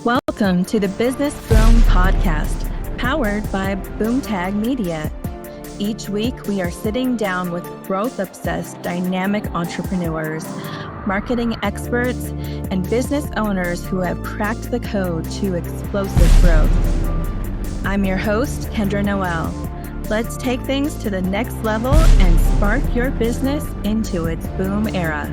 Welcome to the Business Boom Podcast, powered by Boomtag Media. Each week, we are sitting down with growth-obsessed, dynamic entrepreneurs, marketing experts, and business owners who have cracked the code to explosive growth. I'm your host, Kendra Noel. Let's take things to the next level and spark your business into its boom era.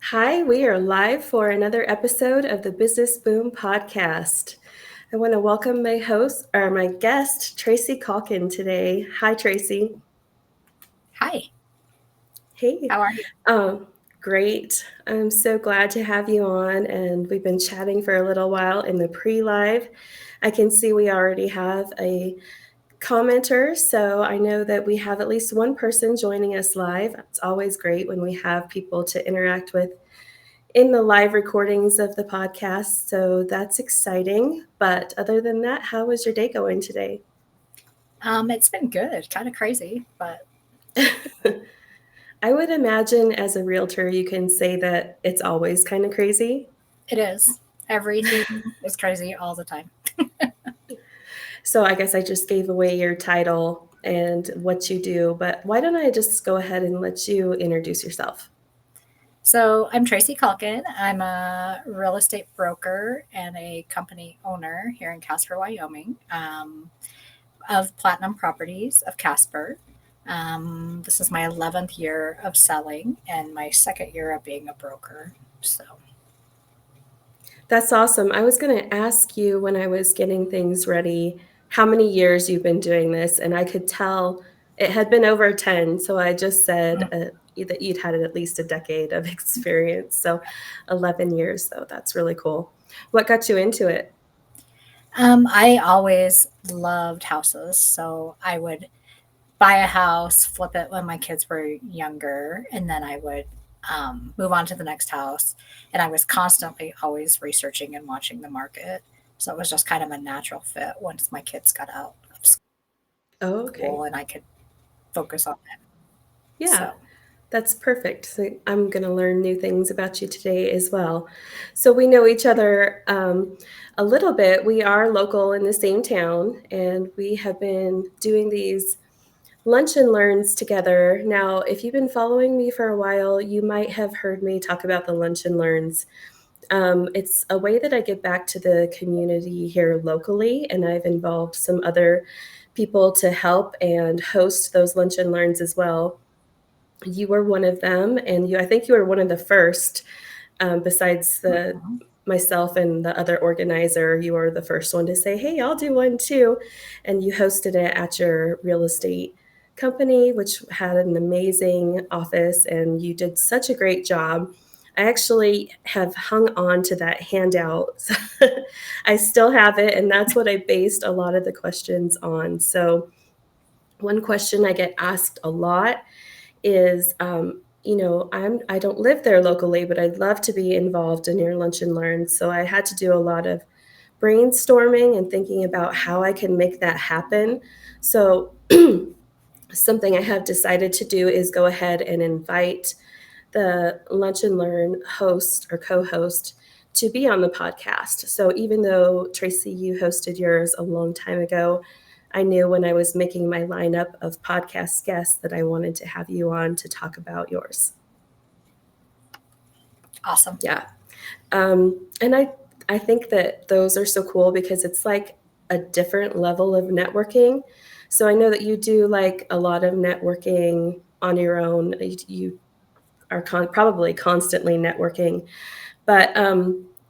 Hi, we are live for another episode of the Business Boom Podcast. I want to welcome my guest, Tracy Calkin, today. Hi, Tracy. Hi. Hey. How are you? Great. I'm so glad to have you on, and we've been chatting for a little while in the pre-live. I can see we already have a commenter, so I know that we have at least one person joining us live. It's always great when we have people to interact with in the live recordings of the podcast, so that's exciting. But other than that, how was your day going today? It's been good, kind of crazy, but I would imagine as a realtor, you can say that it's always kind of crazy. it is. Everything is crazy all the time. So I guess I just gave away your title and what you do, but why don't I just go ahead and let you introduce yourself? So I'm Tracy Calkin. I'm a real estate broker and a company owner here in Casper, Wyoming, of Platinum Properties of Casper. This is my 11th year of selling and my second year of being a broker. So That's awesome. I was going to ask you when I was getting things ready how many years you've been doing this, and I could tell it had been over 10. So I just said that you'd had at least a decade of experience. So 11 years, though. That's really cool. What got you into it? I always loved houses. So I would buy a house, flip it when my kids were younger, and then I would move on to the next house. And I was constantly always researching and watching the market. So it was just kind of a natural fit once my kids got out of Oh, okay. school and I could focus on them. Yeah, So, that's perfect. So I'm going to learn new things about you today as well. So we know each other a little bit. We are local in the same town, and we have been doing these lunch and learns together. Now, if you've been following me for a while, you might have heard me talk about the lunch and learns. It's a way that I give back to the community here locally, and I've involved some other people to help and host those lunch and learns as well. You were one of them, and I think you were one of the first, besides the mhm. myself and the other organizer. You were the first one to say, "Hey, I'll do one too," and you hosted it at your real estate company, which had an amazing office, and you did such a great job. I actually have hung on to that handout. I still have it, and that's what I based a lot of the questions on. So, one question I get asked a lot is, I don't live there locally, but I'd love to be involved in your lunch and learn. So I had to do a lot of brainstorming and thinking about how I can make that happen. So something I have decided to do is go ahead and invite the lunch and learn host or co-host to be on the podcast. So even though Tracy, you hosted yours a long time ago, I knew when I was making my lineup of podcast guests that I wanted to have you on to talk about yours. Awesome. Yeah. And I think that those are so cool because it's like a different level of networking. So I know that you do like a lot of networking on your own. You are probably constantly networking. But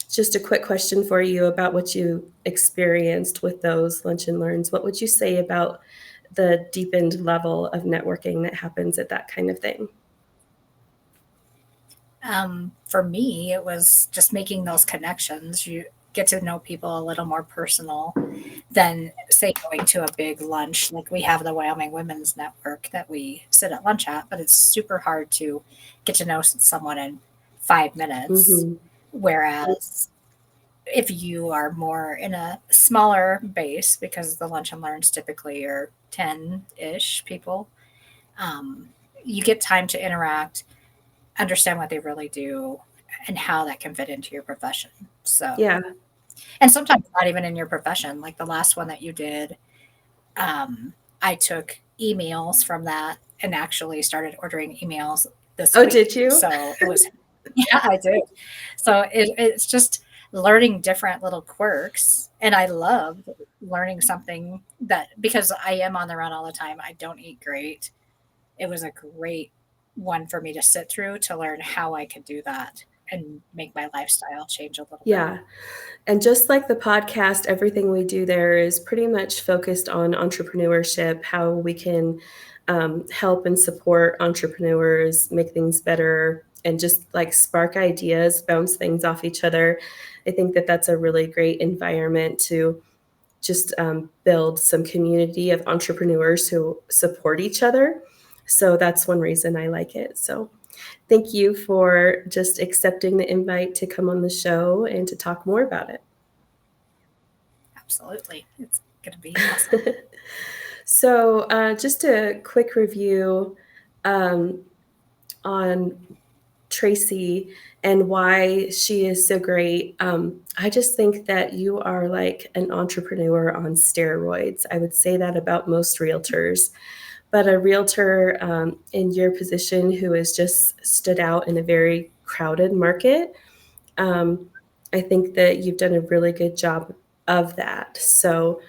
just a quick question for you about what you experienced with those lunch and learns. What would you say about the deepened level of networking that happens at that kind of thing? For me, it was just making those connections. You get to know people a little more personal than, say, going to a big lunch. Like we have the Wyoming Women's Network that we sit at lunch at, but it's super hard to get to know someone in 5 minutes. Mm-hmm. Whereas if you are more in a smaller base, because the lunch and learns typically are 10-ish people, um, you get time to interact, understand what they really do, and how that can fit into your profession. So, Yeah. and sometimes not even in your profession. Like the last one that you did, I took emails from that and actually started ordering emails this Oh, did week. you? So it was, yeah, I did. So it's just learning different little quirks. And I loved learning something that, because I am on the run all the time, I don't eat great. It was a great one for me to sit through to learn how I could do that and make my lifestyle change a little bit. Yeah. And just like the podcast, everything we do there is pretty much focused on entrepreneurship, how we can help and support entrepreneurs, make things better, and just like spark ideas, bounce things off each other. I think that that's a really great environment to just build some community of entrepreneurs who support each other. So that's one reason I like it. So thank you for just accepting the invite to come on the show and to talk more about it. Absolutely. It's going to be awesome. So, just a quick review um, on Tracy and why she is so great. I just think that you are like an entrepreneur on steroids. I would say that about most realtors, but a realtor in your position who has just stood out in a very crowded market, um, I think that you've done a really good job of that. So,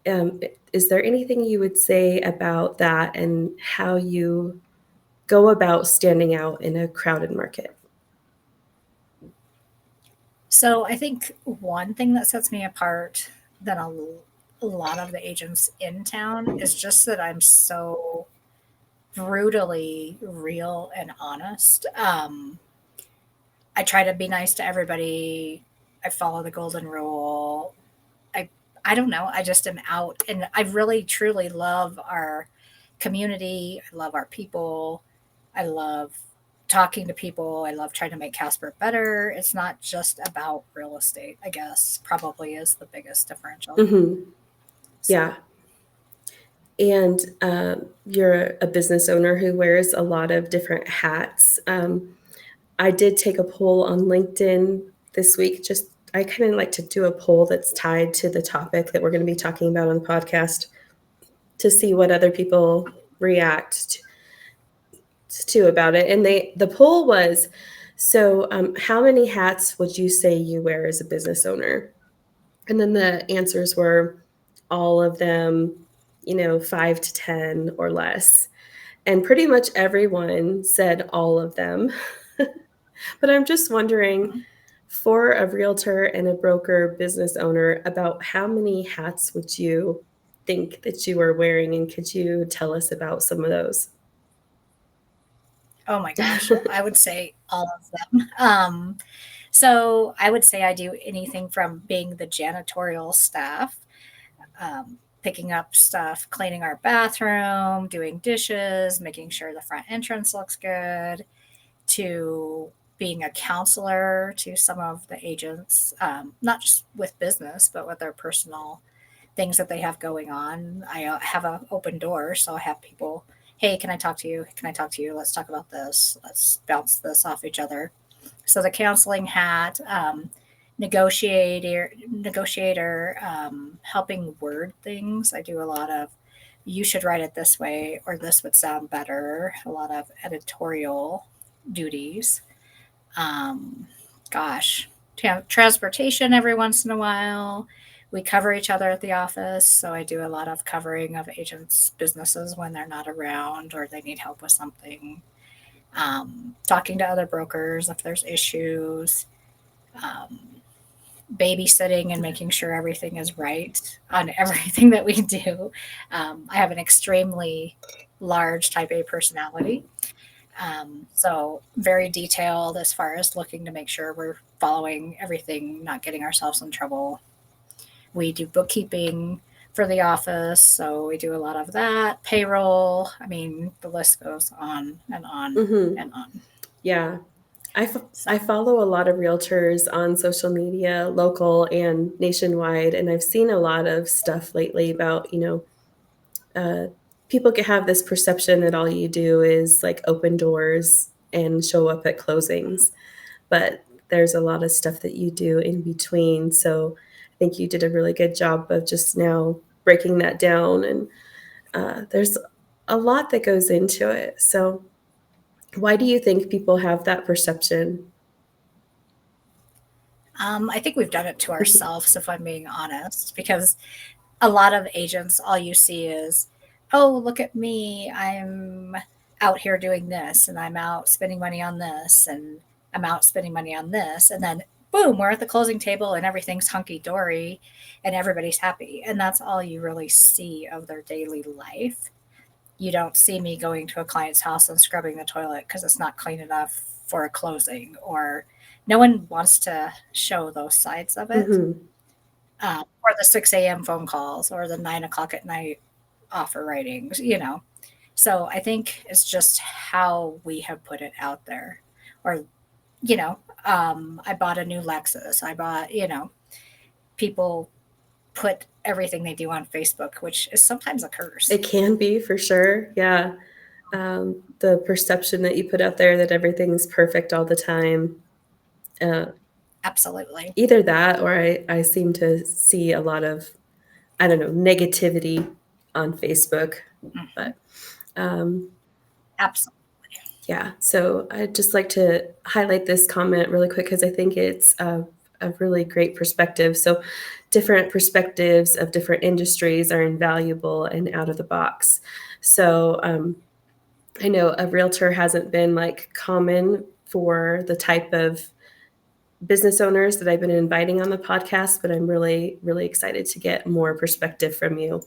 um, is there anything you would say about that and how you go about standing out in a crowded market? So I think one thing that sets me apart than a lot of the agents in town is just that I'm so brutally real and honest. I try to be nice to everybody. I follow the golden rule. I I don't know. I just am out, and I really truly love our community. I love our people. I love talking to people. I love trying to make Casper better. It's not just about real estate, I guess, probably is the biggest differential. Hmm. So, Yeah. And you're a business owner who wears a lot of different hats. I did take a poll on LinkedIn this week. Just I kind of like to do a poll that's tied to the topic that we're going to be talking about on the podcast to see what other people react to about it. And the poll was, so how many hats would you say you wear as a business owner? And then the answers were all of them, 5 to 10 or less. And pretty much everyone said all of them. But I'm just wondering, mhm. for a realtor and a broker business owner, about how many hats would you think that you are wearing? And could you tell us about some of those? Oh my gosh, I would say all of them. So I would say I do anything from being the janitorial staff, picking up stuff, cleaning our bathroom, doing dishes, making sure the front entrance looks good, to being a counselor to some of the agents, not just with business, but with their personal things that they have going on. I have an open door, so I have people, hey, can I talk to you? Can I talk to you? Let's talk about this. Let's bounce this off each other. So the counseling hat, negotiator, helping word things. I do a lot of, you should write it this way, or this would sound better. A lot of editorial duties. Um, gosh, transportation every once in a while. We cover each other at the office, so I do a lot of covering of agents' businesses when they're not around or they need help with something. Talking to other brokers if there's issues. Um, Babysitting and making sure everything is right on everything that we do. I have an extremely large type A personality. So very detailed as far as looking to make sure we're following everything, not getting ourselves in trouble. We do bookkeeping for the office, so we do a lot of that. Payroll. I mean, the list goes on and on Hmm. and on. Yeah. So I follow a lot of realtors on social media, local and nationwide, and I've seen a lot of stuff lately about, uh, people can have this perception that all you do is like open doors and show up at closings, but there's a lot of stuff that you do in between. So I think you did a really good job of just now breaking that down, and there's a lot that goes into it. So why do you think people have that perception? I think we've done it to ourselves, if I'm being honest, because a lot of agents, all you see is, oh, look at me. I'm out here doing this and I'm out spending money on this and I'm out spending money on this. And then, boom, we're at the closing table and everything's hunky dory and everybody's happy. And that's all you really see of their daily life. You don't see me going to a client's house and scrubbing the toilet because it's not clean enough for a closing, or no one wants to show those sides of it. Hmm. Or the 6 a.m. phone calls or the 9 o'clock at night offer writings. So I think it's just how we have put it out there. Or, I bought a new Lexus. People put everything they do on Facebook, which is sometimes a curse. It can be for sure. Yeah. The perception that you put out there that everything's perfect all the time. Uh, Absolutely. Either that, or I seem to see a lot of, I don't know, negativity on Facebook. Hmm. But um, Absolutely. yeah, so I'd just like to highlight this comment really quick because I think it's a really great perspective. So, different perspectives of different industries are invaluable and out of the box. So, I know a realtor hasn't been like common for the type of business owners that I've been inviting on the podcast, but I'm really, really excited to get more perspective from you.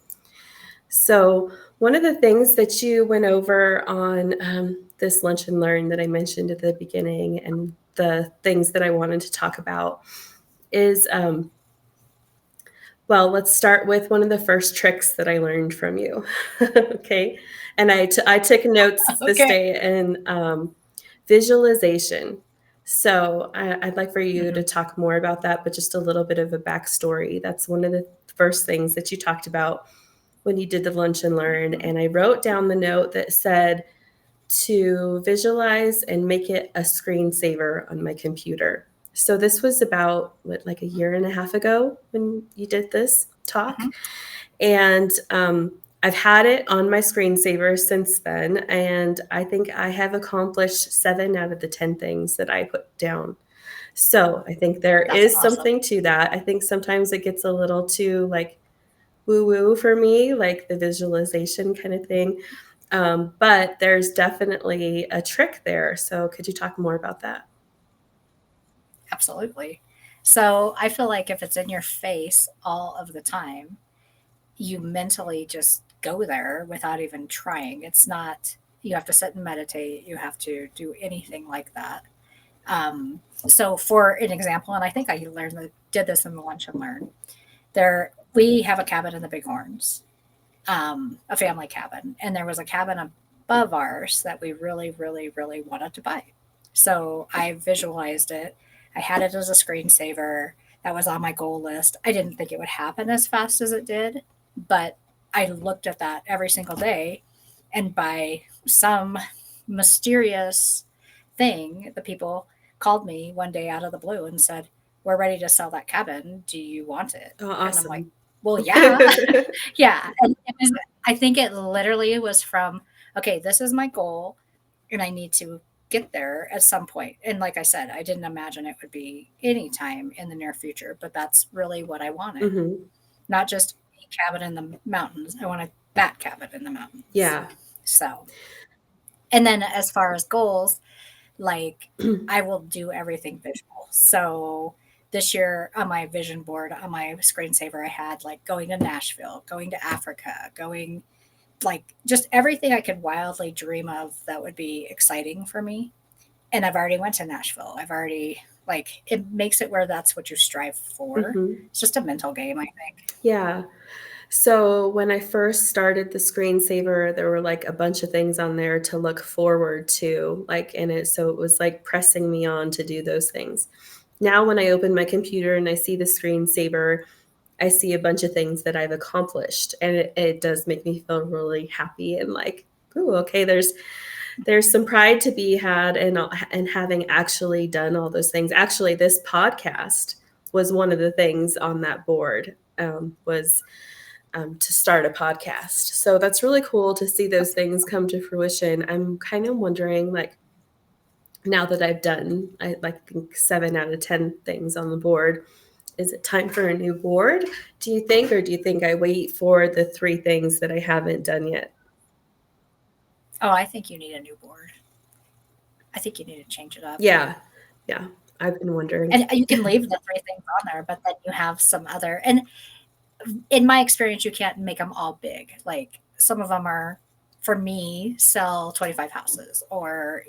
So, one of the things that you went over on this lunch and learn that I mentioned at the beginning, and the things that I wanted to talk about is well, let's start with one of the first tricks that I learned from you. Okay. And I took notes this Okay. day, and visualization. So I'd like for you Hmm. to talk more about that, but just a little bit of a backstory. That's one of the first things that you talked about when you did the lunch and learn. Hmm. And I wrote down the note that said to visualize and make it a screensaver on my computer. So this was about what, like a year and a half ago when you did this talk. Hmm. And I've had it on my screensaver since then. And I think I have accomplished 7 out of the 10 things that I put down. So I think there That's is awesome. something to that. I think sometimes it gets a little too like woo woo for me, like the visualization kind of thing. But there's definitely a trick there. So could you talk more about that? Absolutely. So I feel like if it's in your face all of the time, you mentally just go there without even trying. It's not, you have to sit and meditate, you have to do anything like that. So, for an example, and I think I did this in the lunch and learn, we have a cabin in the Bighorns, a family cabin, and there was a cabin above ours that we really, really, really wanted to buy. So I visualized it. I had it as a screensaver. That was on my goal list. I didn't think it would happen as fast as it did, but I looked at that every single day. And by some mysterious thing, the people called me one day out of the blue and said, "We're ready to sell that cabin. Do you want it?" Oh, And I'm like, awesome. well, yeah. Yeah. And I think it literally was from, okay, this is my goal and I need to get there at some point. And like I said, I didn't imagine it would be any time in the near future, but that's really what I wanted. Hmm. Not just a cabin in the mountains. I wanted that cabin in the mountains. Yeah. So, and then as far as goals, like I will do everything visual. So this year on my vision board, on my screensaver, I had like going to Nashville, going to Africa, going like just everything I could wildly dream of that would be exciting for me. And I've already went to Nashville. I've already like it makes it where that's what you strive for. Hmm. It's just a mental game, I think. Yeah. So when I first started the screensaver, there were like a bunch of things on there to look forward to, like in it. So it was like pressing me on to do those things. Now, when I open my computer and I see the screensaver, I see a bunch of things that I've accomplished, and it does make me feel really happy and like, ooh, okay, there's some pride to be had and having actually done all those things. Actually, this podcast was one of the things on that board. Was to start a podcast. So that's really cool to see those things come to fruition. I'm kind of wondering, like, now that I've done, I like think 7 out of 10 things on the board, is it time for a new board? Do you think, or do you think I wait for the 3 things that I haven't done yet? Oh, I think you need a new board. I think you need to change it up. Yeah, yeah. I've been wondering. And you can leave the 3 things on there, but then you have some other, and in my experience, you can't make them all big. Like some of them are, for me, sell 25 houses, or,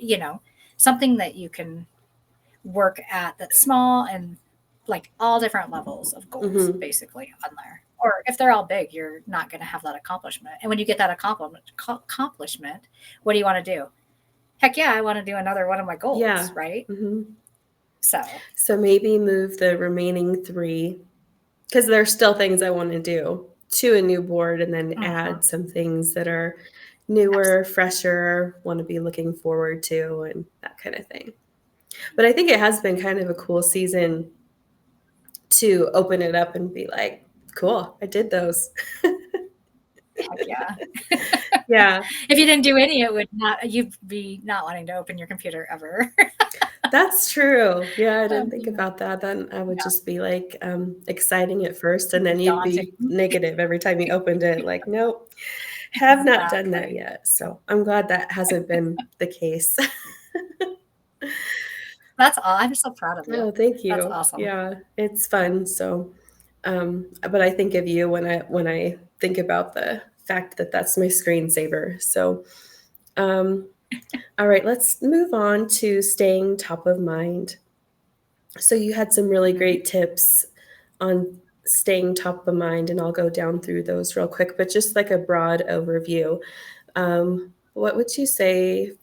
something that you can work at that's small and like all different levels of goals Hmm. basically on there. Or if they're all big, you're not going to have that accomplishment. And when you get that accomplishment, what do you want to do? Heck yeah, I want to do another one of my goals, Yeah. right? Hmm. So, So maybe move the remaining 3, because there's still things I want to do, to a new board, and then mhm, add some things that are newer, absolutely. fresher, want to be looking forward to, and that kind of thing. But I think it has been kind of a cool season to open it up and be like, cool, I did those. Heck yeah. Yeah, If you didn't do any, you'd be not wanting to open your computer ever. that's true. Yeah, I didn't think Yeah, about that. Then I would yeah, just be like exciting at first, and it'd then be you'd daunting. be negative every time you opened it. Like, nope, have not done that Exactly. yet. So I'm glad that hasn't been the case. That's all. I'm so proud of you. Oh, thank That's you. awesome. Yeah, it's fun. So, but I think of you when I think about the fact that that's my screensaver. So, um, all right, let's move on to staying top of mind. So you had some really Mhm. great tips on staying top of mind, and I'll go down through those real quick. But just like a broad overview, what would you say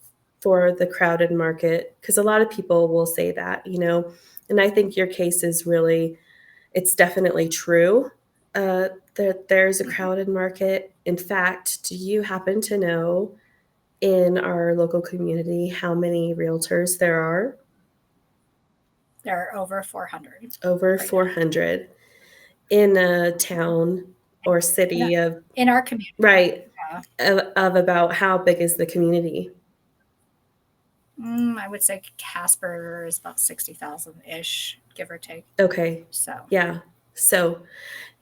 for the crowded market? Because a lot of people will say that, and I think your case is really, it's definitely true, that there's a Mhm. crowded market. In fact, do you happen to know in our local community how many realtors there are? There are over 400 Over right now 400 in a town or in our, city of, in our community. right, Yeah. of about how big is the community? I would say Casper is about 60,000 ish, give or take. Okay. So, Yeah. So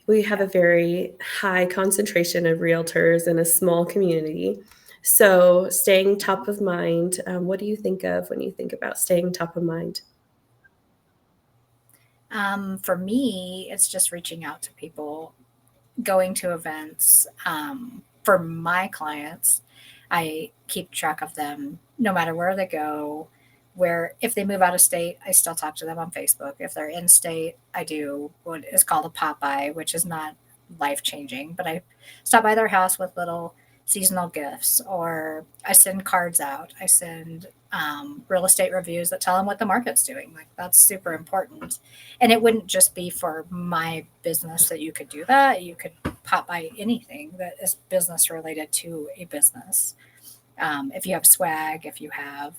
we have yeah. a very high concentration of realtors in a small community. So staying top of mind, what do you think of when you think about staying top of mind? For me, it's just reaching out to people, going to events. For my clients, I keep track of them no matter where they go. Where if they move out of state, I still talk to them on Facebook. If they're in state, I do what is called a pop-by, which is not life changing, but I stop by their house with little seasonal gifts, or I send cards out. I send real estate reviews that tell them what the market's doing. Like that's super important. And it wouldn't just be for my business that you could do that. You could pop by anything that is business related to a business. If you have swag, if you have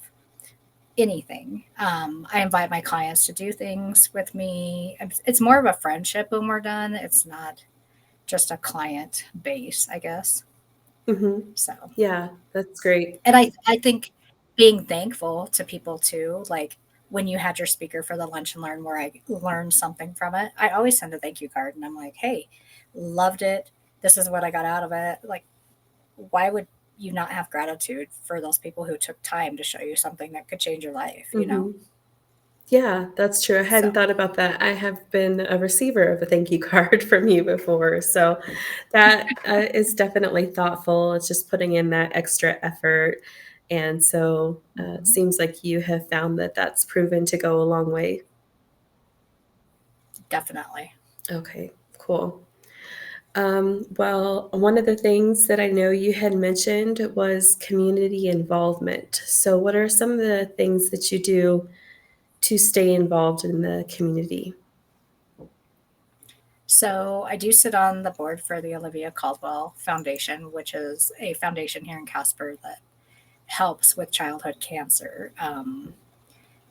anything, I invite my clients to do things with me. It's more of a friendship when we're done. It's not just a client base, I guess. Hmm. So, Yeah, that's great. and I think being thankful to people too, like when you had your speaker for the lunch and learn where I learned something from it, I always send a thank you card and I'm like, hey, loved it. This is what I got out of it. Like, why would you not have gratitude for those people who took time to show you something that could change your life? Hmm. Yeah, that's true. I hadn't So, thought about that. I have been a receiver of a thank you card from you before. So that is definitely thoughtful. It's just putting in that extra effort. And so it mhm, seems like you have found that that's proven to go a long way. definitely. Okay, cool. Well, one of the things that I know you had mentioned was community involvement. So, what are some of the things that you do to stay involved in the community? So I do sit on the board for the Olivia Caldwell Foundation, which is a foundation here in Casper that helps with childhood cancer.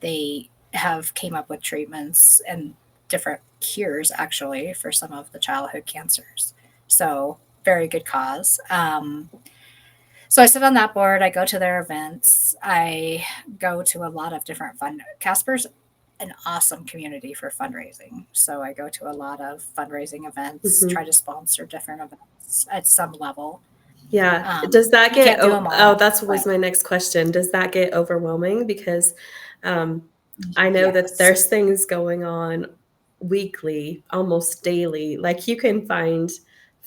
They have came up with treatments and different cures actually for some of the childhood cancers. So very good cause. So I sit on that board. I go to their events. I go to a lot of different fund. Casper's an awesome community for fundraising. So I go to a lot of fundraising events, try Mhm. to sponsor different events at some level. Yeah. Does that You get can't do them oh, all, that but was my next question. Does that get overwhelming? Because, um, I know that yes, there's things going on weekly, almost daily. Like, you can find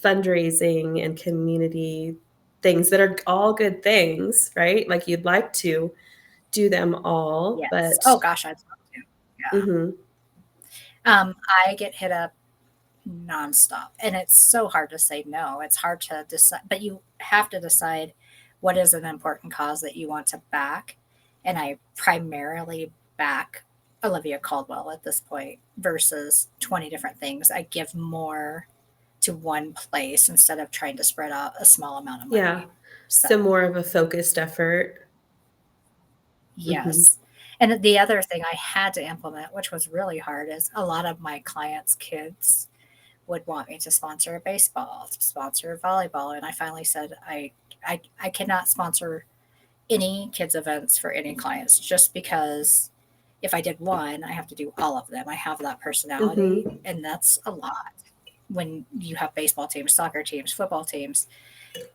fundraising and community things that are all good things, right? Like, you'd like to do them all, yes. but Oh gosh, I'd love to. Yeah. mhm, I get hit up nonstop. And it's so hard to say no. It's hard to decide, but you have to decide what is an important cause that you want to back. And I primarily back Olivia Caldwell at this point versus 20 different things. I give more to one place instead of trying to spread out a small amount of yeah. money. So So, more of a focused effort. Mhm, yes. And the other thing I had to implement, which was really hard, is a lot of my clients' kids would want me to sponsor a baseball, to sponsor a volleyball, and I finally said I cannot sponsor any kids events for any clients just because if I did one, I have to do all of them. I have that personality, mhm. and that's a lot. When you have baseball teams, soccer teams, football teams,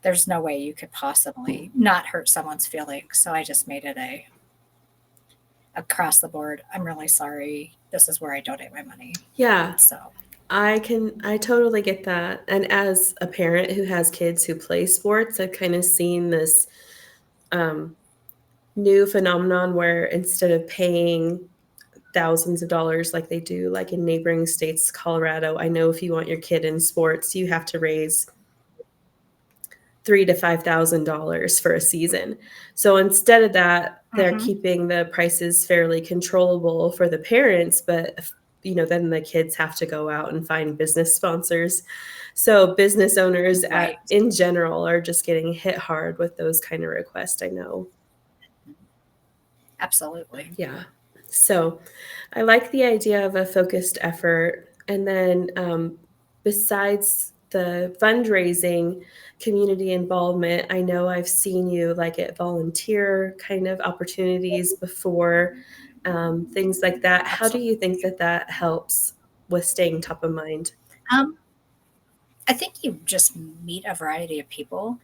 there's no way you could possibly not hurt someone's feelings. So I just made it a across the board. I'm really sorry. This is where I donate my money. Yeah. So I totally get that, and as a parent who has kids who play sports, I've kinda seen this, um, new phenomenon where instead of paying thousands of dollars like they do, like, in neighboring states, Colorado, I know if you want your kid in sports, you have to raise 3 to $5,000 for a season. So instead of that, they're mhm. keeping the prices fairly controllable for the parents, but then the kids have to go out and find business sponsors. So business owners Right. in general are just getting hit hard with those kind of requests, I know. Absolutely. Yeah. So I like the idea of a focused effort. And then besides the fundraising, community involvement, I know I've seen you like at volunteer kind of opportunities before, things like that. How do you Absolutely. think that that helps with staying top of mind? Um, I think you just meet a variety of people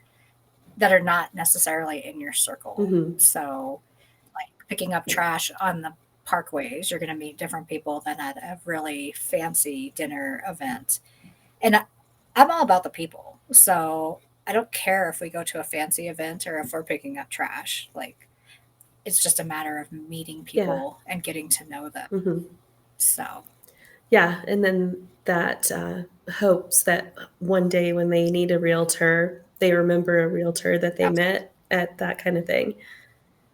that are not necessarily in your circle. Hmm. So, like picking up trash on the parkways, you're going to meet different people than at a really fancy dinner event. And I'm all about the people. So, I don't care if we go to a fancy event or if we're picking up trash. Like, it's just a matter of meeting Yeah. people and getting to know them. Hmm. So, Yeah. And then that hopes that one day when they need a realtor, they remember a realtor that they absolutely. met at that kind of thing.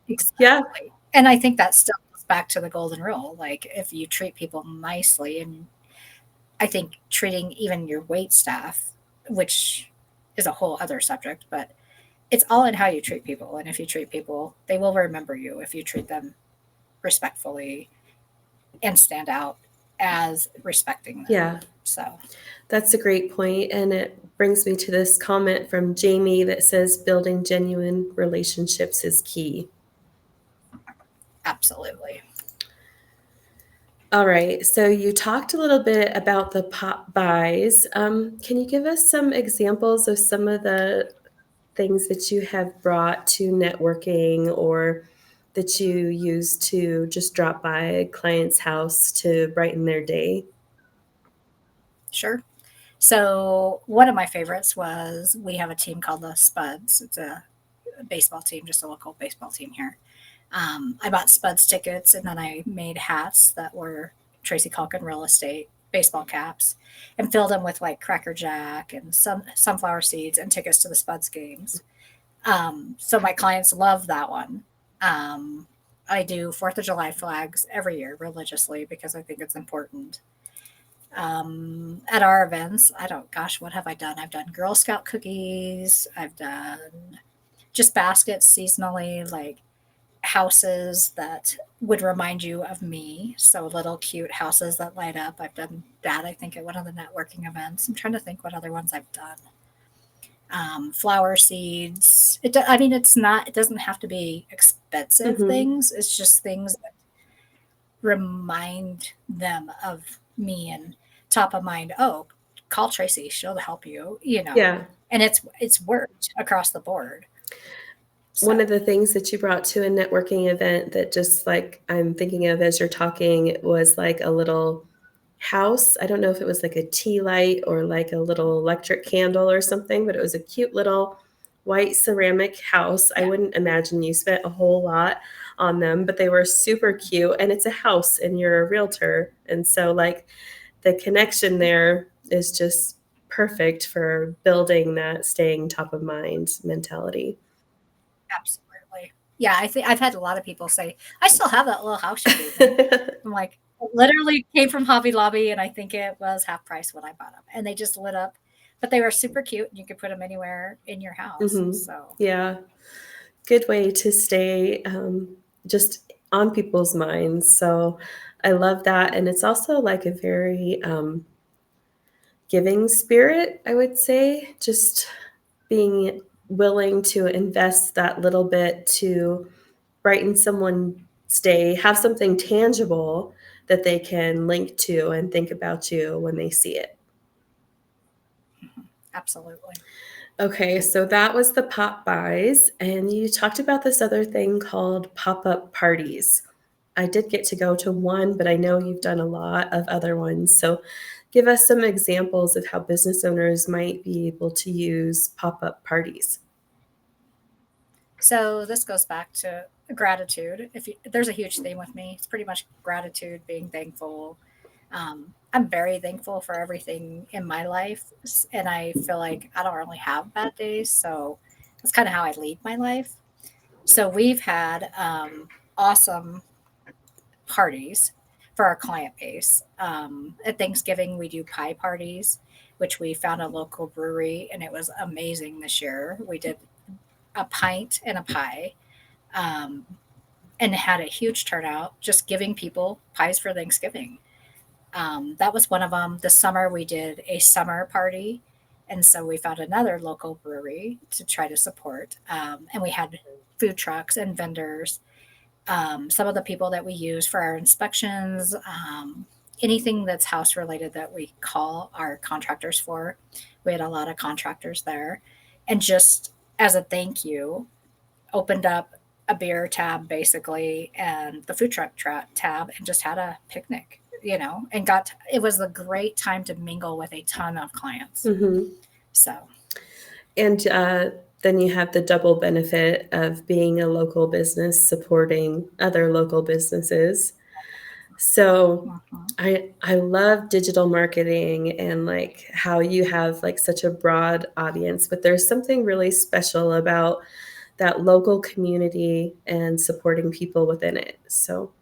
Yeah. Exactly. And I think that still goes back to the golden rule. Like if you treat people nicely, and I think treating even your wait staff, which is a whole other subject, but it's all in how you treat people. And if you treat people, they will remember you if you treat them respectfully and stand out as respecting them. Yeah. So, That's a great point, and it brings me to this comment from Jamie that says building genuine relationships is key. absolutely. All right, so you talked a little bit about the pop-bys. Can you give us some examples of some of the things that you have brought to networking or that you use to just drop by a client's house to brighten their day? Sure. So, one of my favorites was we have a team called the Spuds. It's a baseball team, just a local baseball team here. I bought Spuds tickets and then I made hats that were Tracy Calkin real estate. baseball caps and filled them with like Cracker Jack and some sunflower seeds and tickets to the Spuds games. So my clients love that one. Um, I do 4th of July flags every year religiously because I think it's important. At our events, I don't, gosh, what have I done? I've done Girl Scout cookies. I've done just baskets seasonally, like houses that would remind you of me. So little cute houses that light up. I've done that, I think, at one of the networking events. I'm trying to think what other ones I've done. Flower seeds. I mean, it's not, it doesn't have to be expensive Mm-hmm. things. It's just things that remind them of me and top of mind. Oh, call Tracy. She'll help you, you know, Yeah. and it's worked across the board. One of So the things that you brought to a networking event that just like I'm thinking of as you're talking was like a little house. I don't know if it was like a tea light or like a little electric candle or something, but it was a cute little white ceramic house. I yeah, wouldn't imagine you spent a whole lot on them, but they were super cute. And it's a house and you're a realtor. And so, like, the connection there is just perfect for building that staying top of mind mentality. absolutely. Yeah, I think I've had a lot of people say, I still have that little house you gave me. I'm like, it literally came from Hobby Lobby, and I think it was half price when I bought them. And they just lit up, but they were super cute, and you could put them anywhere in your house. Hmm. So, Yeah, good way to stay just on people's minds. So I love that. And it's also like a very giving spirit, I would say, just being willing to invest that little bit to brighten someone's day, have something tangible that they can link to and think about you when they see it. absolutely. Okay, so that was the pop-bys, and you talked about this other thing called pop-up parties. I did get to go to one, but I know you've done a lot of other ones. So give us some examples of how business owners might be able to use pop-up parties. So this goes back to gratitude. If you, there's a huge theme with me, it's pretty much gratitude, being thankful. I'm very thankful for everything in my life, and I feel like I don't really have bad days. So that's kind of how I lead my life. So we've had awesome parties for our client base. At Thanksgiving, we do pie parties, which we found a local brewery, and it was amazing this year. We did a pint and a pie, um, and had a huge turnout, just giving people pies for Thanksgiving. That was one of them. This summer, we did a summer party. And so we found another local brewery to try to support. And we had food trucks and vendors, some of the people that we use for our inspections, anything that's house related that we call our contractors for. We had a lot of contractors there. And just as a thank you, opened up a beer tab basically and the food truck tab and just had a picnic, you know, and got, it was a great time to mingle with a ton of clients. Hmm. So, And then you have the double benefit of being a local business supporting other local businesses. So mhm. I love digital marketing and like how you have like such a broad audience, but there's something really special about that local community and supporting people within it. So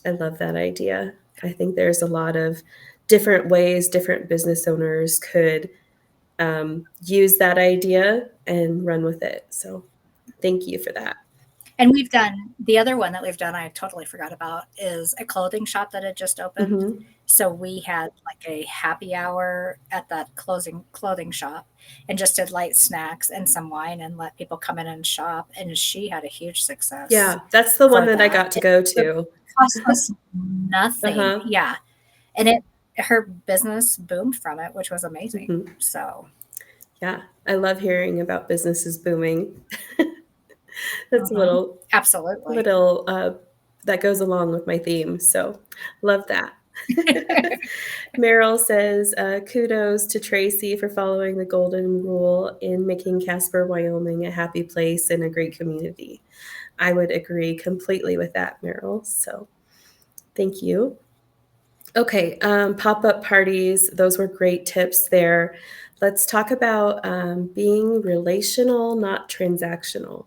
I love that idea. I think there's a lot of different ways different business owners could use that idea and run with it. So thank you for that. And we've done the other one that we've done, I totally forgot about, is a clothing shop that had just opened. Hmm. So we had like a happy hour at that closing clothing shop and just did light snacks and some wine and let people come in and shop. And she had a huge success Yeah, that's the one for that I that. got to It go to. cost us nothing. Uh-huh. Yeah. And it, her business boomed from it, which was amazing. Hmm. So, Yeah, I love hearing about businesses booming. That's a mhm, little absolutely. little that goes along with my theme. So love that. Meryl says, kudos to Tracy for following the golden rule in making Casper, Wyoming a happy place and a great community. I would agree completely with that, Meryl. So thank you. Okay, pop-up parties, those were great tips there. Let's talk about being relational, not transactional.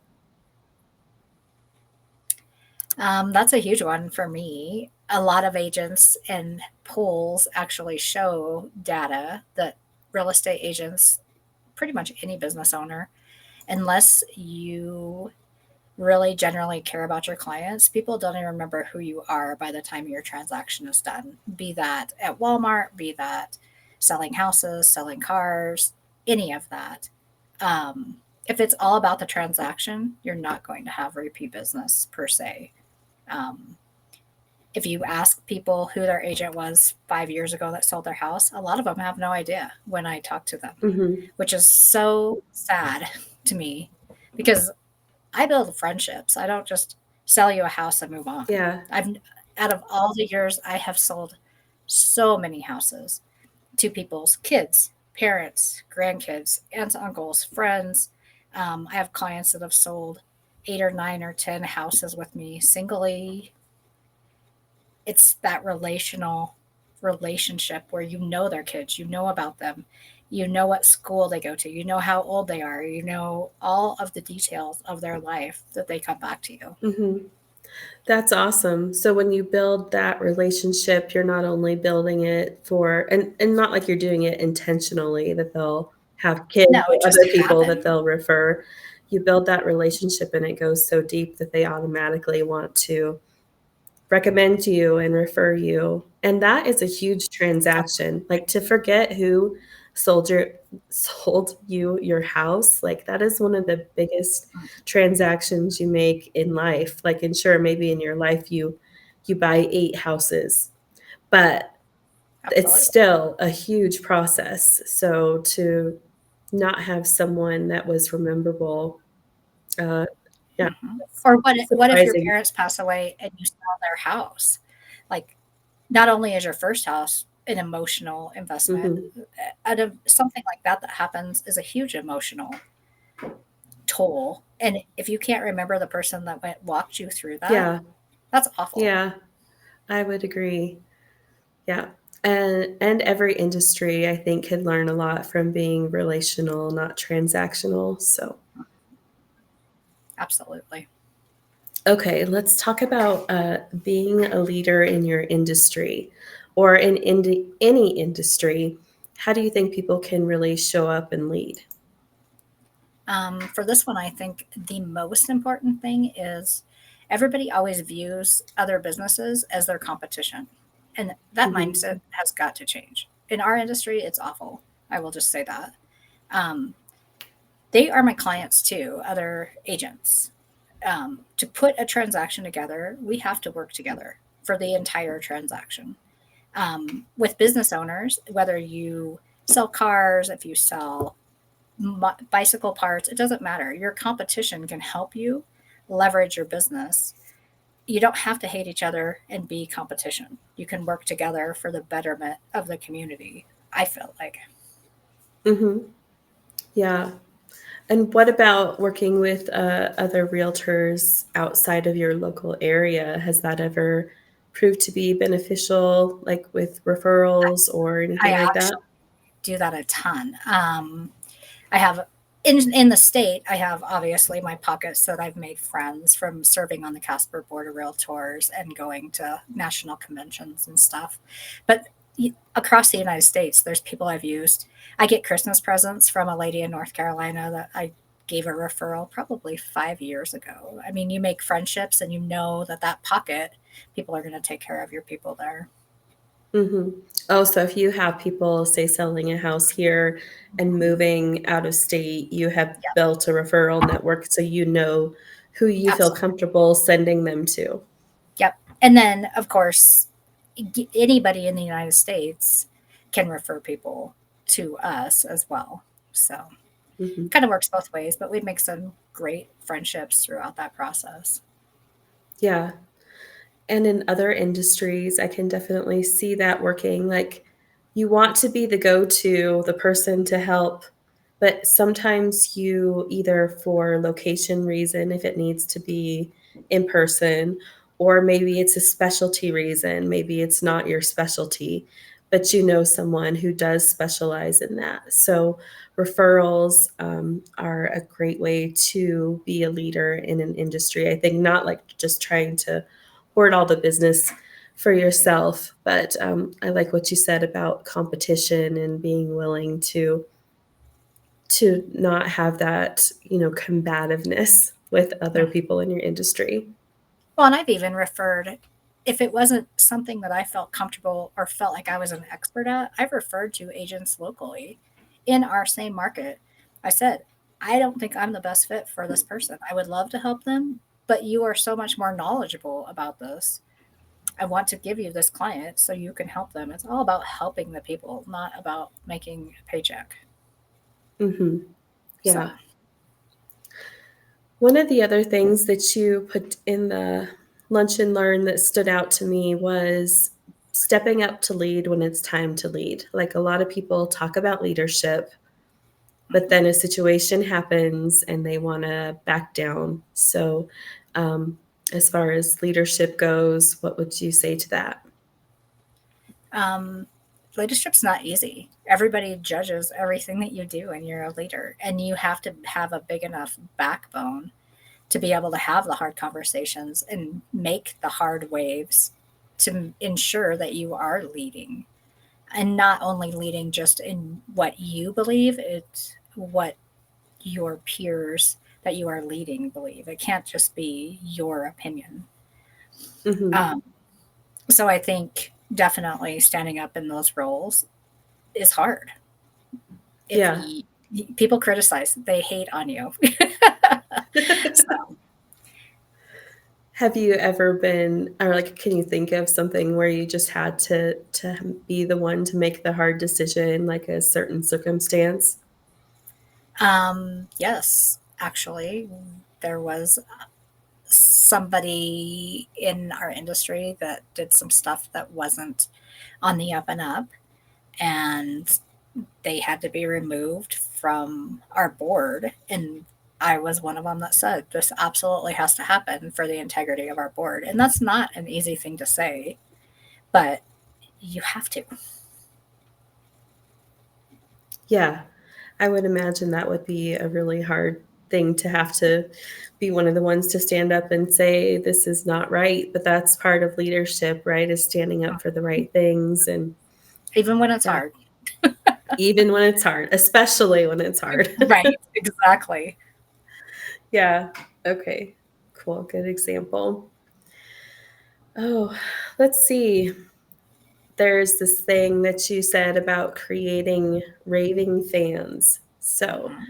That's a huge one for me. A lot of agents and polls actually show data that real estate agents, pretty much any business owner, unless you really generally care about your clients, people don't even remember who you are by the time your transaction is done. Be that at Walmart, be that selling houses, selling cars, any of that. If it's all about the transaction, you're not going to have repeat business per se. Um, if you ask people who their agent was 5 years ago that sold their house, a lot of them have no idea when I talk to them, Mhm. which is so sad to me because I build friendships. I don't just sell you a house and move on. Yeah. I've out of all the years I have sold so many houses to people's kids, parents, grandkids, aunts, uncles, friends. I have clients that have sold 8 or 9 or 10 houses with me singly. It's that relationship where you know their kids, you know about them, you know what school they go to, you know how old they are, you know all of the details of their life that they come back to you. Mhm. That's awesome. So when you build that relationship, you're not only building it for and not like you're doing it intentionally that they'll have kids No, it or just other people that happened. they'll refer. You build that relationship and it goes so deep that they automatically want to recommend you and refer you, and that is a huge transaction, like, to forget who sold your sold you your house, like, that is one of the biggest transactions you make in life, like, and sure, maybe in your life you buy 8 houses, but it's Absolutely. still a huge process, so to not have someone that was rememberable, uh, yeah, Hmm. that's Or what if your surprising. parents pass away and you sell their house? Like, not only is your first house an emotional investment, Mhm. out of something like that that happens is a huge emotional toll. And if you can't remember the person that walked you through that, Yeah, that's awful. yeah. I would agree. Yeah. And every industry I think could learn a lot from being relational, not transactional. So, Absolutely. okay, let's talk about being a leader in your industry or in any industry. How do you think people can really show up and lead? For this one, I think the most important thing is everybody always views other businesses as their competition. And that Hmm. mindset has got to change. In our industry, it's awful. I will just say that. Um, they are my clients too, other agents. To put a transaction together, we have to work together for the entire transaction. With business owners, whether you sell cars, if you sell bicycle parts, it doesn't matter. Your competition can help you leverage your business. You don't have to hate each other and be competition. You can work together for the betterment of the community. I feel like. Hmm. Yeah. And what about working with other realtors outside of your local area? Has that ever proved to be beneficial, like with referrals or I anything like that? actually do that a ton. I have in the state, I have obviously my pockets that I've made friends from serving on the Casper Board of Realtors and going to national conventions and stuff. But across the United States, there's people I've used. I get Christmas presents from a lady in North Carolina that I gave a referral probably 5 years ago. I mean, you make friendships and you know that that pocket, people are going to take care of your people there. Mhm. Oh, so if you have people, say, selling a house here and moving out of state, you have Yeah, built a referral network so you know who you feel absolutely. comfortable sending them to. Yep. And then, of course, anybody in the United States can refer people to us as well. So, Mhm. kind of works both ways, but we make some great friendships throughout that process. Yeah. And in other industries, I can definitely see that working. Like, you want to be the go-to, the person to help, but sometimes you either for location reason, if it needs to be in person, or maybe it's a specialty reason. Maybe it's not your specialty, but you know someone who does specialize in that. So referrals are a great way to be a leader in an industry. I think not like just trying to hoard all the business for yourself, but I like what you said about competition and being willing to not have that, combativeness with other Yeah. people in your industry. Well, and I've even referred, if it wasn't something that I felt comfortable or felt like I was an expert at, I've referred to agents locally in our same market. I said, I don't think I'm the best fit for this person. I would love to help them, but you are so much more knowledgeable about this. I want to give you this client so you can help them. It's all about helping the people, not about making a paycheck. Hmm. So, Yeah. One of the other things that you put in the lunch and learn that stood out to me was stepping up to lead when it's time to lead. Like a lot of people talk about leadership, but mhm. then a situation happens and they want to back down. So, um, as far as leadership goes, what would you say to that? um, leadership's not easy. Everybody judges everything that you do, and you're a leader, and you have to have a big enough backbone to be able to have the hard conversations and make the hard waves to ensure that you are leading, and not only leading just in what you believe, it's what your peers that you are leading believe. It can't just be your opinion. Hmm. Um, so I think definitely standing up in those roles is hard. If Yeah. you, people criticize, they hate on you. So, Have you ever been, or like, can you think of something where you just had to be the one to make the hard decision, like a certain circumstance? yes, actually, there was somebody in our industry that did some stuff that wasn't on the up and up, and they had to be removed from our board. And I was one of them that said, this absolutely has to happen for the integrity of our board. And that's not an easy thing to say, but you have to. Yeah, I would imagine that would be a really hard thing to have to be one of the ones to stand up and say, this is not right. But that's part of leadership, right? Is standing up for the right things. And Even when it's yeah, hard. even when it's hard, especially when it's hard. Right, exactly. Yeah. Okay. Cool. Good example. Oh, let's see. There's this thing that you said about creating raving fans. So, Mhm.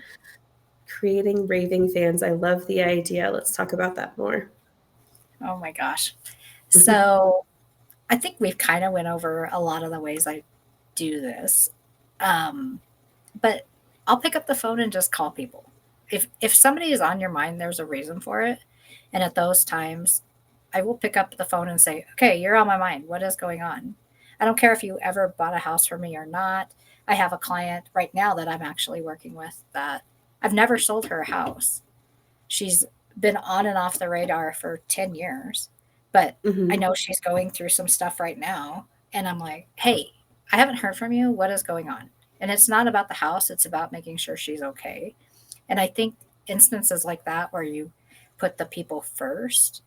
creating raving fans, I love the idea. Let's talk about that more. Oh my gosh. So I think we've kind of went over a lot of the ways I do this. Um, but I'll pick up the phone and just call people. If somebody is on your mind, there's a reason for it. And at those times, I will pick up the phone and say, "Okay, you're on my mind. What is going on?" I don't care if you ever bought a house from me or not. I have a client right now that I'm actually working with that I've never sold her a house. She's been on and off the radar for 10 years, but I Hmm. know she's going through some stuff right now. And I'm like, hey, I haven't heard from you. What is going on? And it's not about the house, it's about making sure she's okay. And I think instances like that, where you put the people first,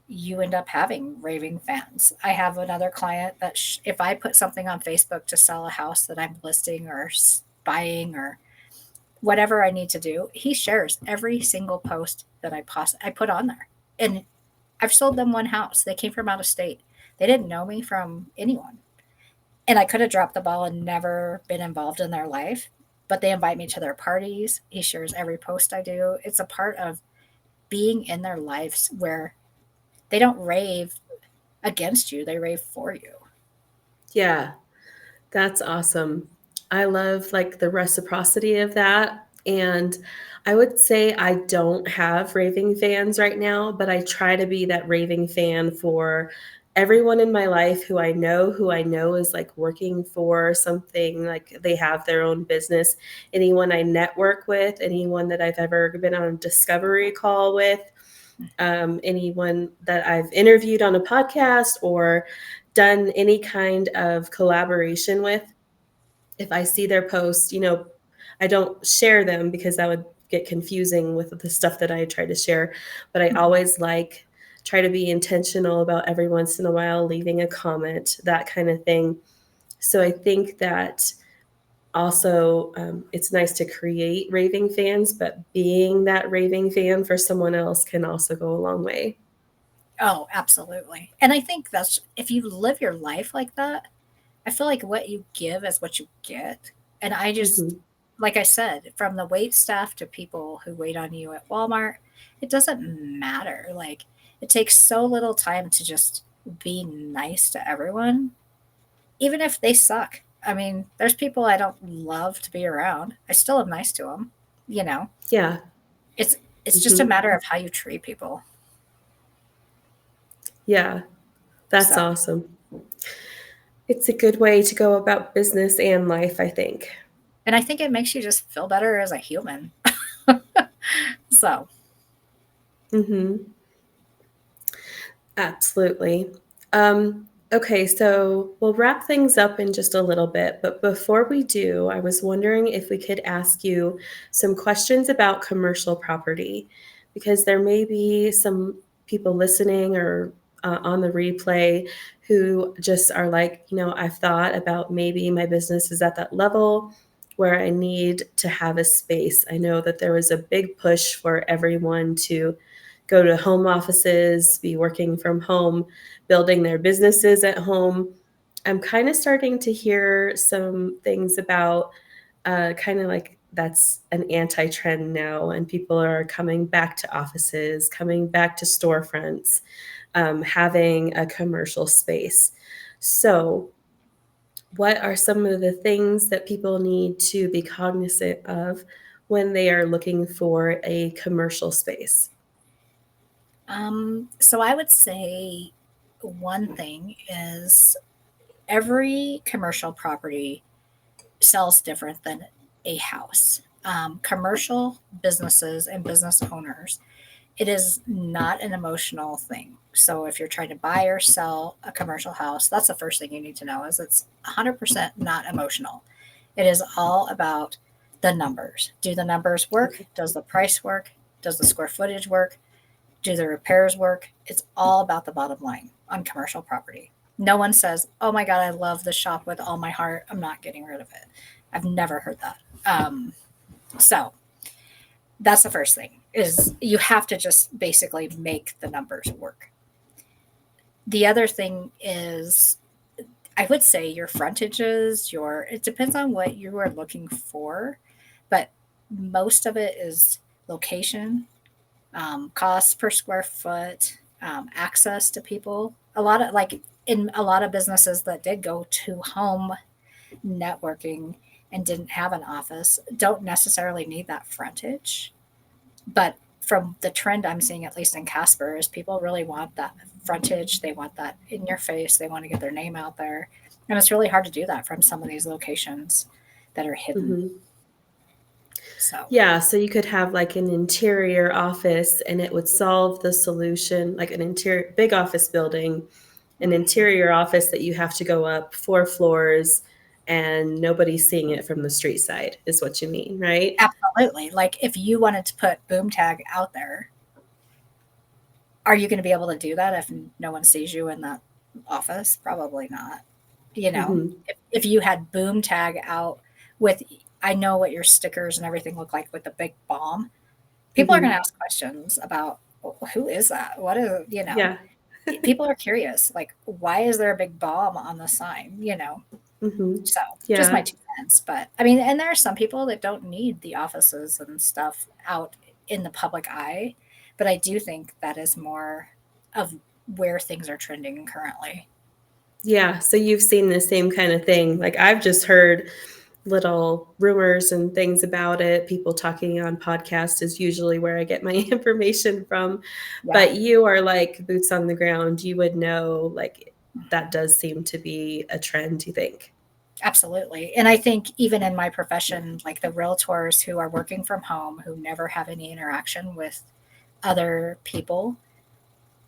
you end up having raving fans. I have another client that if I put something on Facebook to sell a house that I'm listing or buying or whatever I need to do, he shares every single post that I put on there. And I've sold them one house. They came from out of state. They didn't know me from anyone. And I could have dropped the ball and never been involved in their life, but they invite me to their parties. He shares every post I do. It's a part of being in their lives where they don't rave against you, they rave for you. Yeah, that's awesome. I love like the reciprocity of that. And I would say I don't have raving fans right now, but I try to be that raving fan for everyone in my life who I know is like working for something, like they have their own business. Anyone I network with, anyone that I've ever been on a discovery call with, anyone that I've interviewed on a podcast or done any kind of collaboration with, if I see their post, I don't share them because that would get confusing with the stuff that I try to share. But I Mhm. always try to be intentional about every once in a while leaving a comment, that kind of thing. So I think that also it's nice to create raving fans, but being that raving fan for someone else can also go a long way. Oh, absolutely. And I think that's if you live your life like that, I feel like what you give is what you get. And I just, Hmm. like I said, from the wait staff to people who wait on you at Walmart, it doesn't matter. Like, it takes so little time to just be nice to everyone, even if they suck. I mean, there's people I don't love to be around. I still am nice to them. You know, Yeah. it's it's just a Hmm. matter of how you treat people. Yeah. That's So, awesome. It's a good way to go about business and life, I think. and I think it makes you just feel better as a human. So, Hmm. Absolutely. Okay, so we'll wrap things up in just a little bit, but before we do, I was wondering if we could ask you some questions about commercial property, because there may be some people listening or on the replay who just are like, I've thought about maybe my business is at that level where I need to have a space. I know that there was a big push for everyone to go to home offices, be working from home, building their businesses at home. I'm kind of starting to hear some things about kind of like that's an anti trend now, and people are coming back to offices, coming back to storefronts, having a commercial space. So, what are some of the things that people need to be cognizant of when they are looking for a commercial space? so I would say one thing is every commercial property sells different than a house. Commercial businesses and business owners, it is not an emotional thing. So if you're trying to buy or sell a commercial house, that's the first thing you need to know is it's 100% not emotional. It is all about the numbers. Do the numbers work? Okay. Does the price work? Does the square footage work? Do the repairs work? It's all about the bottom line on commercial property. No one says, "Oh my God, I love the shop with all my heart. I'm not getting rid of it." I've never heard that. So that's the first thing is you have to just basically make the numbers work. The other thing is I would say your frontages, it depends on what you are looking for, but most of it is location, cost per square foot, access to people. A lot of like in a lot of businesses that did go to home networking and didn't have an office don't necessarily need that frontage. But from the trend I'm seeing, at least in Casper, is people really want that frontage. They want that in your face. They want to get their name out there. And it's really hard to do that from some of these locations that are hidden. Hmm. So, Yeah, so you could have like an interior office and it would solve the solution, like an interior big office building, an interior office that you have to go up 4 floors and nobody's seeing it from the street side, is what you mean, right? absolutely. Like if you wanted to put boom tag out there, are you going to be able to do that if no one sees you in that office? Probably not. You know, Hmm. if you had boom tag out with, I know what your stickers and everything look like with the big bomb, people are going to Hmm. ask questions about who is that? What is, Yeah. people are curious. Like, why is there a big bomb on the sign? Hmm. So just my Yeah. 2 cents. But I mean, and there are some people that don't need the offices and stuff out in the public eye. But I do think that is more of where things are trending currently. Yeah. So you've seen the same kind of thing. Like I've just heard little rumors and things about it. People talking on podcasts is usually where I get my information from. Yeah. But you are like boots on the ground. You would know like that Mhm. does seem to be a trend, you think? Absolutely. And I think even in my profession, like the realtors who are working from home, who never have any interaction with other people.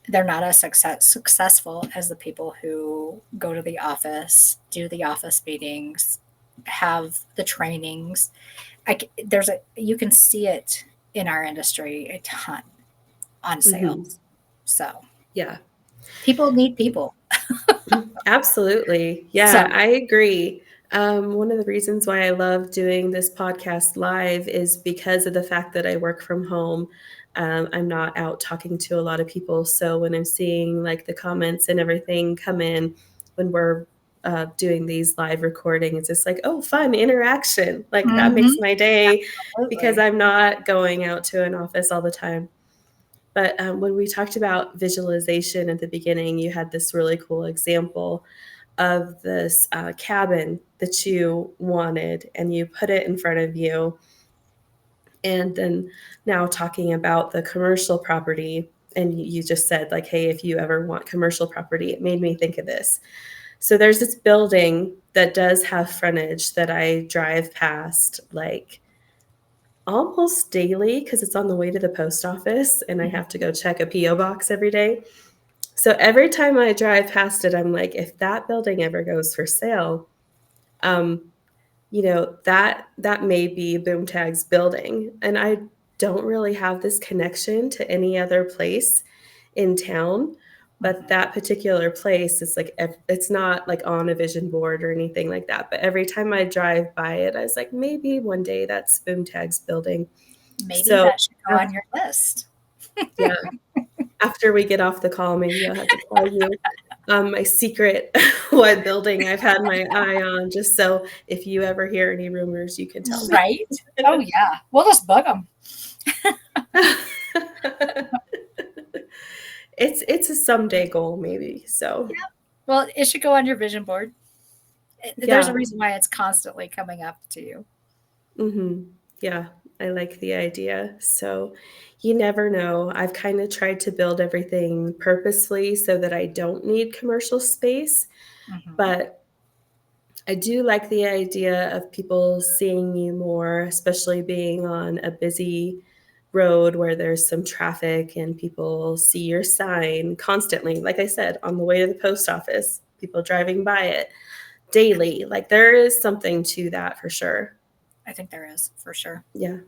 They're not as successful as the people who go to the office, do the office meetings, have the trainings. You can see it in our industry a ton on Hmm. sales. So Yeah. people need people. Absolutely. So Yeah, I agree. One of the reasons why I love doing this podcast live is because of the fact that I work from home. I'm not out talking to a lot of people. So when I'm seeing like the comments and everything come in when we're doing these live recordings, it's just like, oh, fun interaction. Like that makes mhm, my day because absolutely. I'm not going out to an office all the time. But when we talked about visualization at the beginning, you had this really cool example of this cabin that you wanted and you put it in front of you. And then now talking about the commercial property, and you just said, like, hey, if you ever want commercial property, it made me think of this. So there's this building that does have frontage that I drive past like almost daily because it's on the way to the post office and I have to go check a P.O. box every day. So every time I drive past it, I'm like, if that building ever goes for sale, um, that may be Boomtag's building. And I don't really have this connection to any other place in town. But Mhm. that particular place is like, it's not like on a vision board or anything like that. But every time I drive by it, I was like, maybe one day that's Boomtag's building. Maybe So, that should go on your list. yeah, after we get off the call, maybe I'll have to tell you my secret what building I've had my eye on, just so if you ever hear any rumors, you can tell me. Right? Oh yeah. We'll just bug them. It's a someday goal, maybe. So Yeah. Well, it should go on your vision board. There's a yeah, reason why it's constantly coming up to you. hmm yeah, I like the idea. So you never know. I've kind of tried to build everything purposefully so that I don't need commercial space, Hmm. but I do like the idea of people seeing you more, especially being on a busy road where there's some traffic and people see your sign constantly. Like I said, on the way to the post office, people driving by it daily. Like there is something to that for sure. I think there is for sure. Yeah.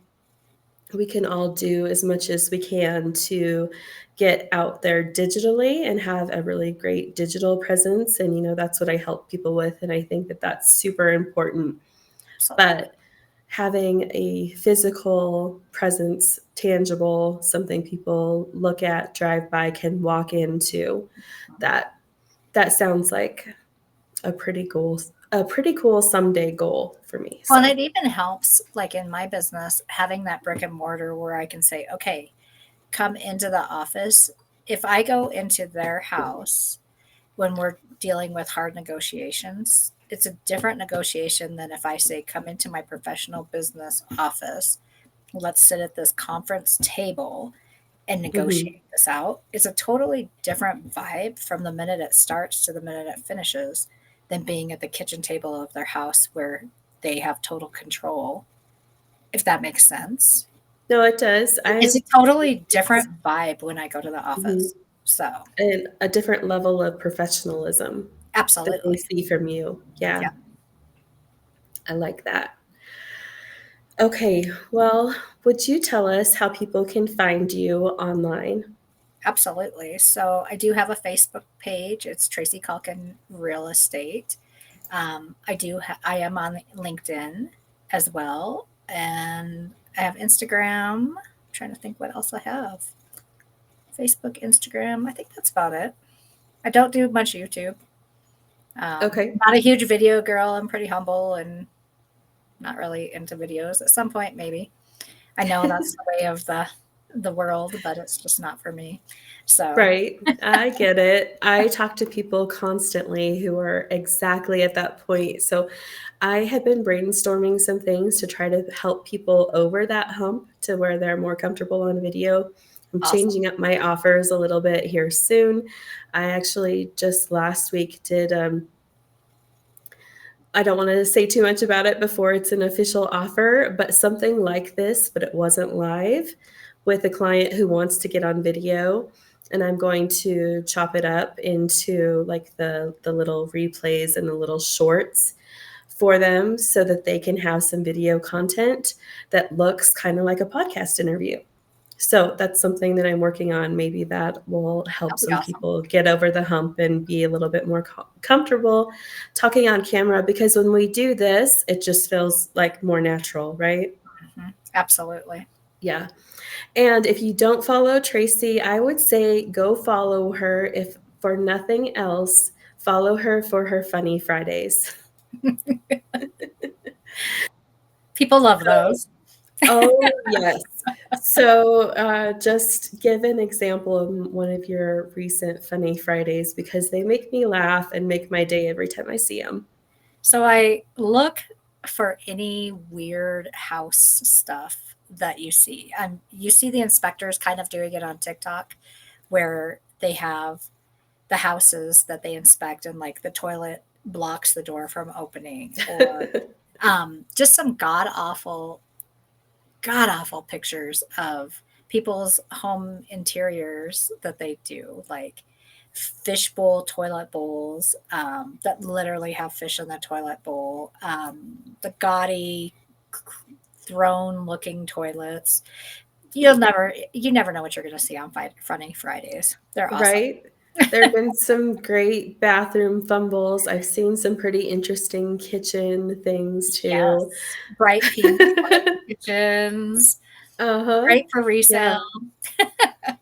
We can all do as much as we can to get out there digitally and have a really great digital presence. And, that's what I help people with. And I think that that's super important. Absolutely. But having a physical presence, tangible, something people look at, drive by, can walk into, that that sounds like a pretty cool someday goal for me. Well, and So, it even helps, like in my business, having that brick and mortar where I can say, okay, come into the office. If I go into their house when we're dealing with hard negotiations, it's a different negotiation than if I say, come into my professional business office. Let's sit at this conference table and mhm. negotiate this out. It's a totally different vibe from the minute it starts to the minute it finishes than being at the kitchen table of their house where they have total control, if that makes sense. No, it does. It's a totally different vibe when I go to the Mhm. office. So, And a different level of professionalism that they absolutely. see from you. Yeah, Yeah, I like that. Okay, well, would you tell us how people can find you online? absolutely. So, I do have a Facebook page. It's Tracy Calkin Real Estate. I am on LinkedIn as well, and I have Instagram. I'm trying to think what else I have. Facebook, Instagram. I think that's about it. I don't do much YouTube. Okay, Not a huge video girl. I'm pretty humble and not really into videos. At some point, maybe. I know that's the way of the world, but it's just not for me. So right. I get it. I talk to people constantly who are exactly at that point. So I have been brainstorming some things to try to help people over that hump to where they're more comfortable on video. I'm awesome. changing up my offers a little bit here soon. I actually just last week did I don't want to say too much about it before it's an official offer, but something like this, but it wasn't live, with a client who wants to get on video, and I'm going to chop it up into like the little replays and the little shorts for them so that they can have some video content that looks kind of like a podcast interview. So that's something that I'm working on. Maybe that will help That'll be some awesome. people get over the hump and be a little bit more comfortable talking on camera, because when we do this, it just feels like more natural, right? Absolutely. Yeah. And if you don't follow Tracy, I would say go follow her. If for nothing else, follow her for her funny Fridays. People love So, those. oh, yes. So just give an example of one of your recent funny Fridays, because they make me laugh and make my day every time I see them. So I look for any weird house stuff that you see. You see the inspectors kind of doing it on TikTok, where they have the houses that they inspect and like the toilet blocks the door from opening, or just some god awful pictures of people's home interiors that they do, like fishbowl toilet bowls that literally have fish in the toilet bowl, the gaudy throne looking toilets. You never know what you're going to see on Funny Fridays. They're awesome. Right? There have been some great bathroom fumbles. I've seen some pretty interesting kitchen things too. Yes, bright pink kitchens, Uh-huh. great for resale. Yeah.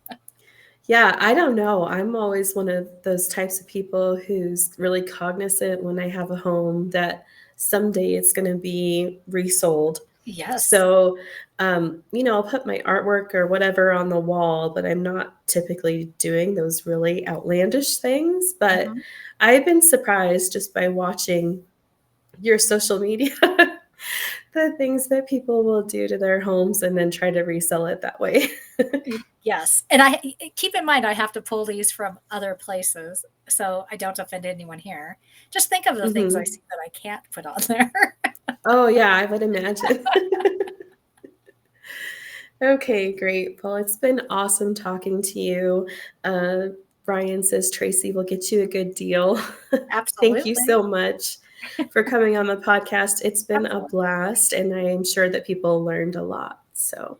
Yeah, I don't know. I'm always one of those types of people who's really cognizant when I have a home that someday it's going to be resold. Yes. So, I'll put my artwork or whatever on the wall, but I'm not typically doing those really outlandish things. But Mhm. I've been surprised just by watching your social media, the things that people will do to their homes and then try to resell it that way. Yes. And I keep in mind I have to pull these from other places so I don't offend anyone here. Just think of the things I Hmm. see that I can't put on there. Oh, yeah, I would imagine. Okay, great. Well, it's been awesome talking to you. Uh, Brian says Tracy will get you a good deal. Thank you Absolutely. so much for coming on the podcast. It's been a Absolutely. blast, and I am sure that people learned a lot. So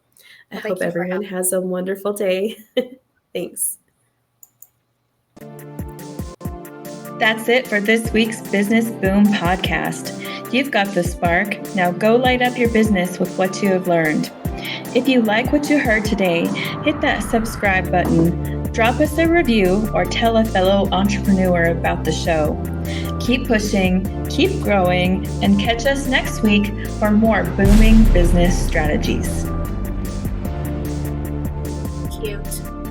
I Well, hope thank you for everyone having has a wonderful day. Thanks. That's it for this week's Business Boom podcast. You've got the spark. Now go light up your business with what you have learned. If you like what you heard today, hit that subscribe button, drop us a review, or tell a fellow entrepreneur about the show. Keep pushing, keep growing, and catch us next week for more booming business strategies. Cute.